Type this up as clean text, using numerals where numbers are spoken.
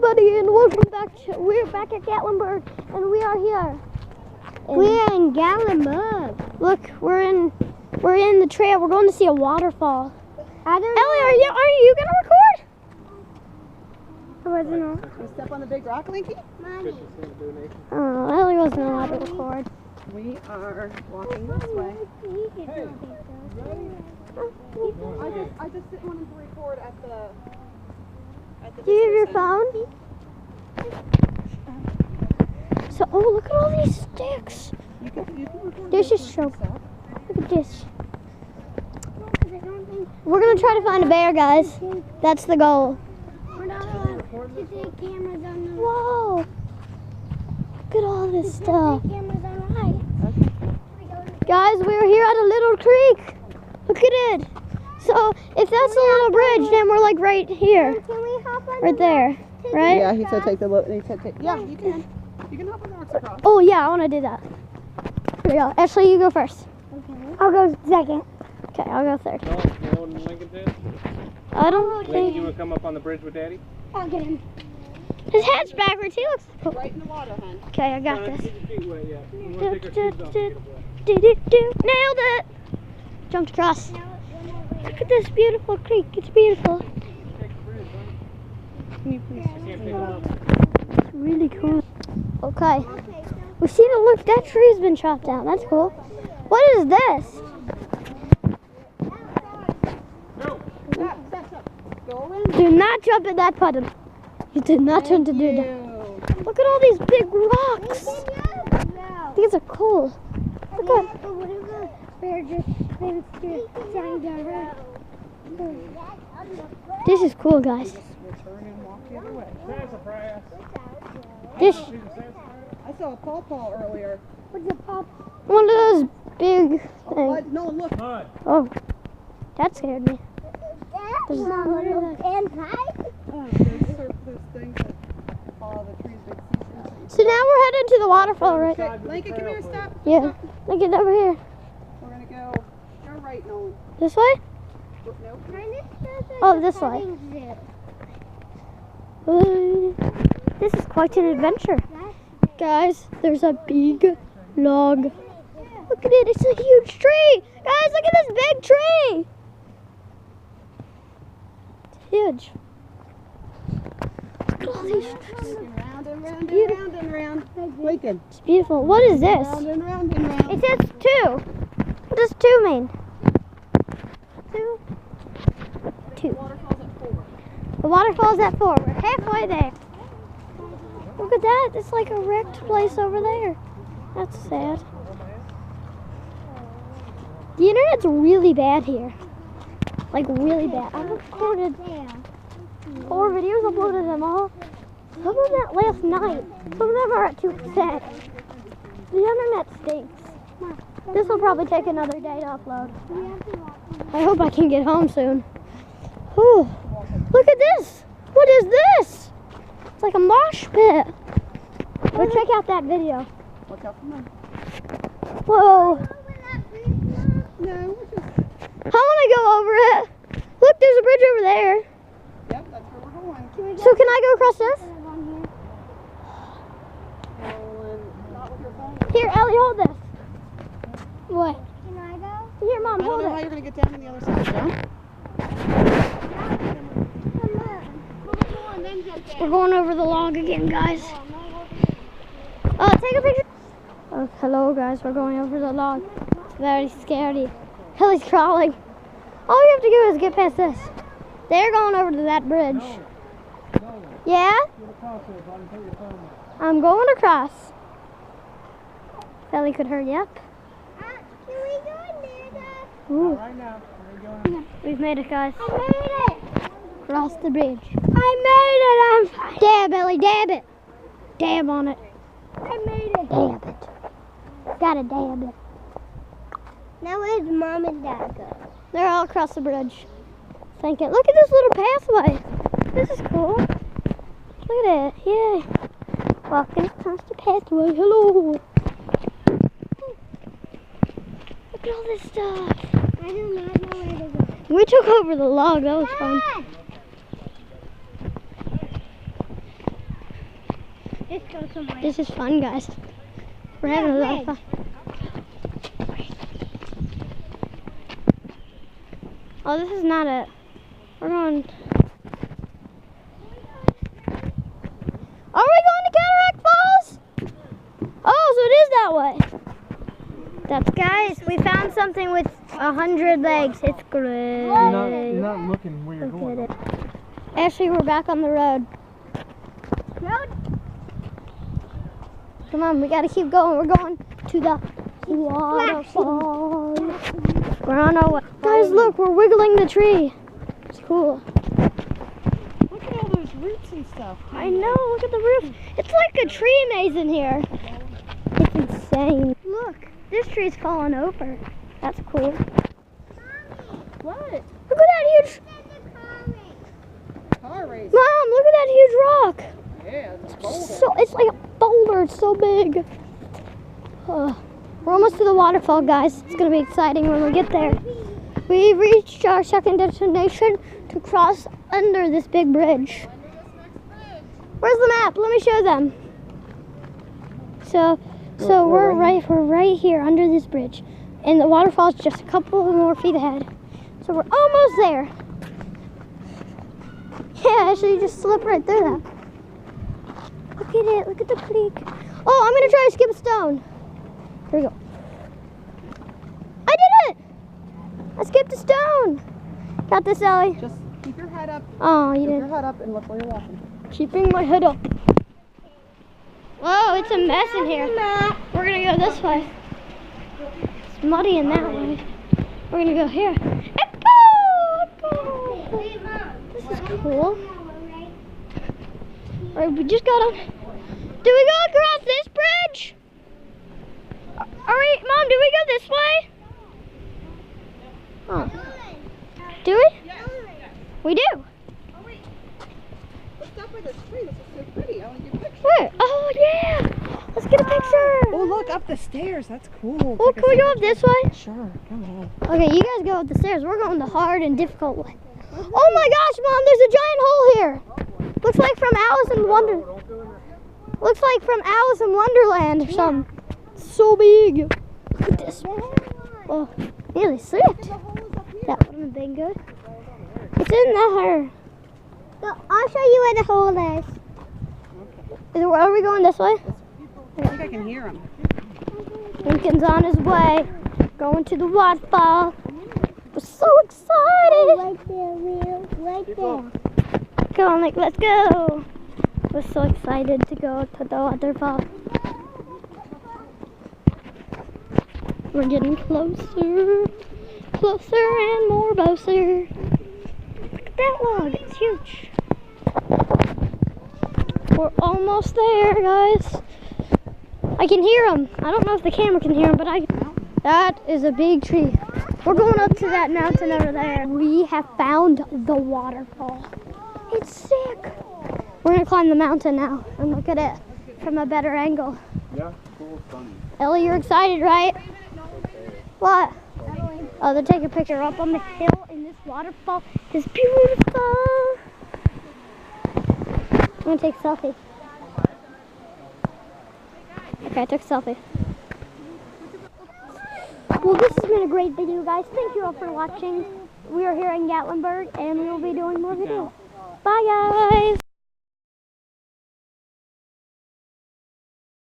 everybody, and welcome back. We're back at Gatlinburg, and we are here. We're in Gatlinburg. Look, we're in the trail. We're going to see a waterfall. Ellie, are you gonna record? I wasn't on. You step on the big rock, Linky? Mommy. Oh, Ellie wasn't allowed to record. We are walking this way. Hey, you ready? I just didn't want him to record at the Do you have your phone? So, oh, look at all these sticks. You can record This is so. Look at this. We're gonna try to find a bear, guys. That's the goal. We're not allowed to take cameras on the Whoa! Look at all this stuff. cameras on the right. Guys, we're here at a little creek. Look at it. So, if that's a little bridge, then we're like right here. Can we hop on Right there. Right? Yeah, he said take the look. He said take. Yeah, you can. You can hop on the rocks across. Oh, yeah, I want to do that. Here we go. Ashley, you go first. Okay. I'll go second. Okay, I'll go third. No, you know what Lincoln did? I don't Lincoln, think. you want to come up on the bridge with Daddy? I'll get him. His head's backwards. He looks cool. Right in the water, hon. Okay, I got Don't this. get your feet wet yet. You want to take our shoes off and get them wet. Nailed it. Jumped across. Look at this beautiful creek. It's beautiful. Take the bridge, huh? Can you please? I can't pick it up. It's really cool. Okay. We see that tree's been chopped down. That's cool. What is this? Go! Stop. Go around. Do not jump in that puddle. You did not turn to do that. Look at all these big rocks. These are cool. Look at. Bear just thinks to stand over. This is cool, guys. We'll turn and walk the other way. Sassafras. This See the sassafras? I saw a pawpaw earlier. What's a pop? one of those big Oh, things. no, look. Mud. Oh, that scared me. That's not what it was. And pie? Oh, there's things that follow the trees. So now we're headed to the waterfall, right? Okay, Lincoln, come here, stop. Yeah. Look at over here. We're gonna go right, Nolan. This way? No. Oh, this way. This is quite an adventure. Guys, there's a big log. Look at it, it's a huge tree. Guys, look at this big tree. It's huge. Look at all these trees. Round and round and round and round. Lincoln. It's beautiful. What is this? Round and round and round. It says 2. What does 2 mean? 2? 2. Waterfall's at 4. The waterfall's at 4. We're halfway there. Look at that. It's like a wrecked place over there. That's sad. The internet's really bad here. Like really bad. I recorded 4 videos, uploaded them all. Some of them last night. Some of them are at 2%. The internet stinks. This will probably take another day to upload. I hope I can get home soon. Whew. Look at this. What is this? It's like a mosh pit. Go check out that video. Look out for me. Whoa. No, we're just. I want to go over it. Look, there's a bridge over there. Yep, that's where we're going. So can I go across this? Nolan, not with your phone. Here, Ellie, hold this. What? Can I go? Here, Mom, I don't hold know how it. you're going to get down on the other side, Joe. We're going over the log again, guys. Take a picture. Oh, hello, guys. We're going over the log. It's very scary. Ellie's crawling. All we have to do is get past this. They're going over to that bridge. Yeah? I'm going across. Ellie could hurry up. Can we go in there, Dad? Ooh, Right now. Where are you going? we've made it, guys. I made it! Cross the bridge. I made it! I'm fine. Dab, Ellie, dab it. Dab on it. I made it. Dab it. Gotta dab it. Now where's Mom and Dad go? They're all across the bridge. Thinking, look at this little pathway. This is cool. Look at it. Yay. Walking across the pathway. Hello. Look at all this stuff. I do not know where to go. We took over the log. That was fun. Let's go somewhere. This is fun, guys. We're having a lot of fun. Oh, this is not it. We're going. Are we going to Cataract Falls? Oh, so it is that way. That's, guys, we found something with 100 legs. It's great. You're not looking where you're Look going. at it. Actually, we're back on the road. Come on, we gotta keep going. We're going to the waterfall. We're on our way. Guys, look, we're wiggling the tree. It's cool. Look at all those roots and stuff. I know, look at the roof. It's like a tree maze in here. It's insane. Look, this tree's falling over. That's cool. What? Look at that huge... Car race. Mom, look at that huge rock. Yeah, it's boulder. So it's like a boulder. It's so big. We're almost to the waterfall, guys. It's gonna be exciting when we get there. We've reached our second destination to cross under this big bridge. Where's the map? Let me show them. So we're right here under this bridge, and the waterfall's just a couple more feet ahead. So we're almost there. Yeah, actually, you just slip right through that. Look at it. Look at the creek. Oh, I'm gonna try to skip a stone. Here we go. I did it! I skipped a stone. Got this, Ellie. Just keep your head up. Oh, you Keep your didn't. head up and look where you're walking. Keeping my head up. Whoa, it's a mess in here. We're gonna go this way. It's muddy in that way. We're gonna go here. Echo! This is cool. Alright, we just got on. Do we go across this bridge? Alright, Mom, do we go this way? Oh. Do we? We do. Let's stop by this tree. This is so pretty. I want to get a picture. Where? Oh, yeah. Let's get a picture. Oh, look, up the stairs. That's cool. Well, can we go up this way? Sure, go ahead. Okay, you guys go up the stairs. We're going the hard and difficult way. Oh my gosh, Mom, there's a giant hole here. Looks like from Alice in Wonderland or something. So big. Look at this. Oh, nearly slipped. That would have been good. It's in there. So I'll show you where the hole is. Are we going this way? I think I can hear him. Lincoln's on his way. Going to the waterfall. We're so excited. Right there, Will. Right there. Come on, Nick, let's go. We're so excited to go to the waterfall. We're getting closer, closer and more closer. Look at that log, it's huge. We're almost there, guys. I can hear them. I don't know if the camera can hear them, but that is a big tree. We're going up to that mountain over there. We have found the waterfall. It's sick. We're gonna climb the mountain now and look at it from a better angle. Yeah, cool, funny. Ellie, you're excited, right? What? Oh, they're taking a picture up on the hill in this waterfall. It's beautiful. I'm gonna take a selfie. Okay, I took a selfie. Well, this has been a great video, guys. Thank you all for watching. We are here in Gatlinburg, and we will be doing more videos. Bye, guys.